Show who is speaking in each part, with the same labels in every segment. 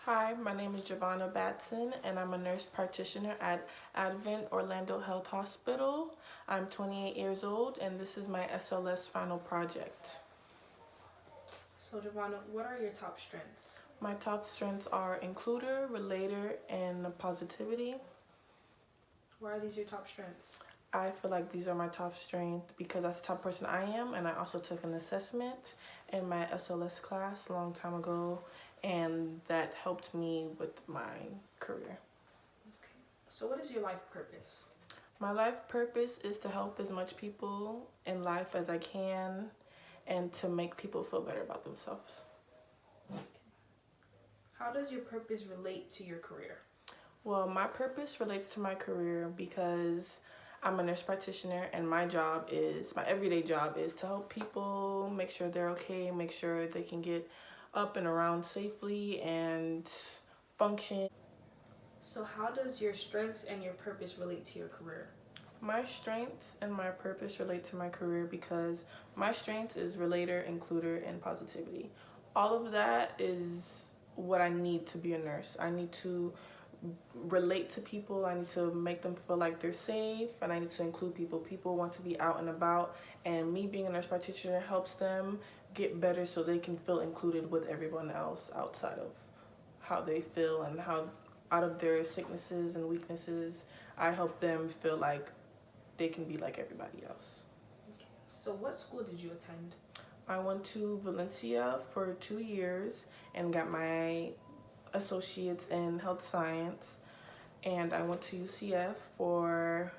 Speaker 1: Hi, my name is Giovanna Batson, and I'm a nurse practitioner at Advent Orlando Health Hospital. I'm 28 years old, and this is my SLS Final Project.
Speaker 2: So, Giovanna, what are your top strengths?
Speaker 1: My top strengths are includer, relator, and positivity.
Speaker 2: Why are these your top strengths?
Speaker 1: I feel like these are my top strengths because that's the type of person I am, and I also took an assessment in my SLS class a long time ago, and that helped me with my career.
Speaker 2: Okay. So, what is your life purpose?
Speaker 1: My life purpose is to help as much people in life as I can and to make people feel better about themselves.
Speaker 2: Okay. How does your purpose relate to your career?
Speaker 1: Well, my purpose relates to my career because I'm a nurse practitioner and my everyday job is to help people make sure they're okay, make sure they can get up and around safely and function.
Speaker 2: So, how does your strengths and your purpose relate to your career?
Speaker 1: My strengths and my purpose relate to my career because my strengths is relator, includer, and positivity. All of that is what I need to be a nurse. I need to relate to people. I need to make them feel like they're safe, and I need to include people. People want to be out and about, and me being a nurse practitioner helps them get better so they can feel included with everyone else outside of how they feel and how out of their sicknesses and weaknesses. I help them feel like they can be like everybody else.
Speaker 2: Okay. So, what school did you attend?
Speaker 1: I went to Valencia for 2 years and got my associates in health science, and I went to UCF for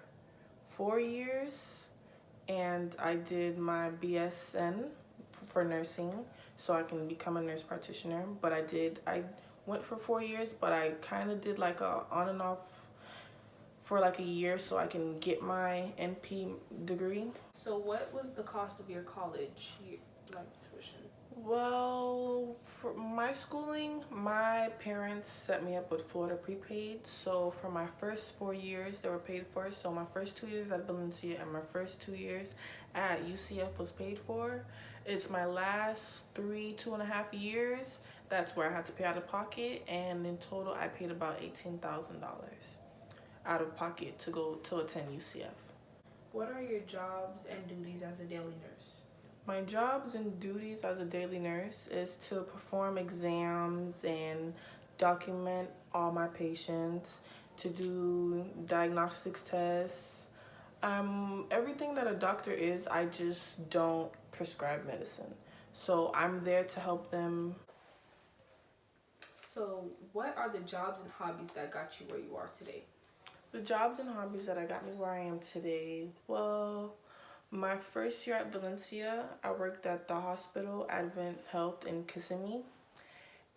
Speaker 1: 4 years and I did my BSN for nursing so I can become a nurse practitioner. But I went for 4 years, but I kind of did like a on and off for like a year so I can get my NP degree.
Speaker 2: So, what was the cost of your college, like tuition?
Speaker 1: Well, for my schooling, my parents set me up with Florida prepaid. So for my first 4 years, they were paid for. So my first 2 years at Valencia and my first 2 years at UCF was paid for. It's my last 2.5 years. That's where I had to pay out of pocket. And in total, I paid about $18,000 out of pocket to go to attend UCF.
Speaker 2: What are your jobs and duties as a daily nurse?
Speaker 1: My jobs and duties as a daily nurse is to perform exams and document all my patients, to do diagnostics tests. Everything that a doctor is, I just don't prescribe medicine. So I'm there to help them.
Speaker 2: So, what are the jobs and hobbies that got you where you are today?
Speaker 1: The jobs and hobbies that I got me where I am today, well, my first year at Valencia, I worked at the hospital, Advent Health in Kissimmee,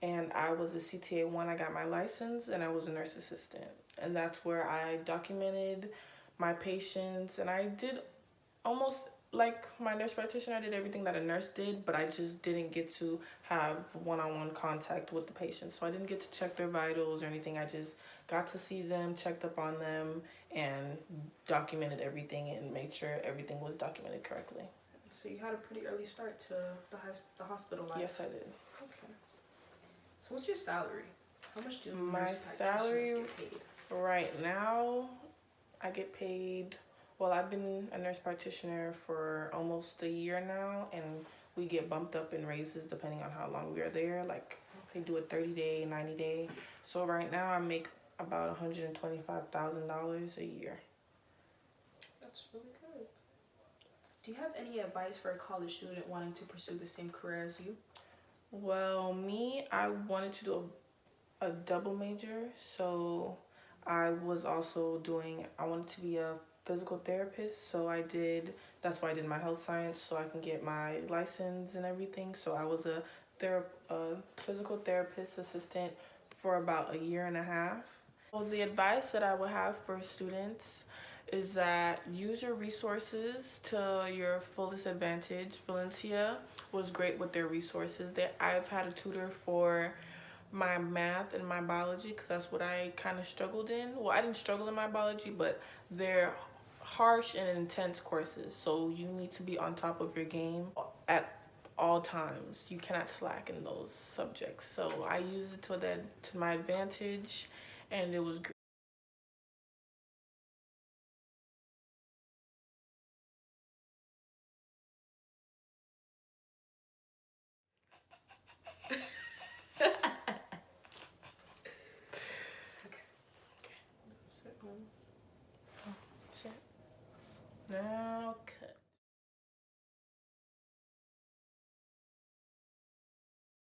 Speaker 1: and I was a CTA 1. I got my license, and I was a nurse assistant. And that's where I documented my patients, and I did almost like my nurse practitioner. I did everything that a nurse did, but I just didn't get to have one-on-one contact with the patients. So I didn't get to check their vitals or anything. I just got to see them, checked up on them, and documented everything and made sure everything was documented correctly.
Speaker 2: So, you had a pretty early start to the hospital life.
Speaker 1: Yes, I did.
Speaker 2: Okay. So, what's your salary? How much do
Speaker 1: My
Speaker 2: nurse
Speaker 1: salary
Speaker 2: practitioners get paid?
Speaker 1: right now, I get paid. Well, I've been a nurse practitioner for almost a year now, and we get bumped up in raises depending on how long we are there. Like, they do a 30-day, 90-day. So right now, I make about $125,000 a year.
Speaker 2: That's really good. Do you have any advice for a college student wanting to pursue the same career as you?
Speaker 1: Well, me, I wanted to do a double major, so I wanted to be a physical therapist, so that's why I did my health science, so I can get my license and everything. So I was a physical therapist assistant for about a year and a half. Well, the advice that I would have for students is that use your resources to your fullest advantage. Valencia was great with their resources. I've had a tutor for my math and my biology because that's what I kind of struggled in. Well, I didn't struggle in my biology, but they're harsh and intense courses, so you need to be on top of your game at all times. You cannot slack in those subjects. So I used it to my advantage, and it was great.
Speaker 2: Okay.
Speaker 1: Shit. No,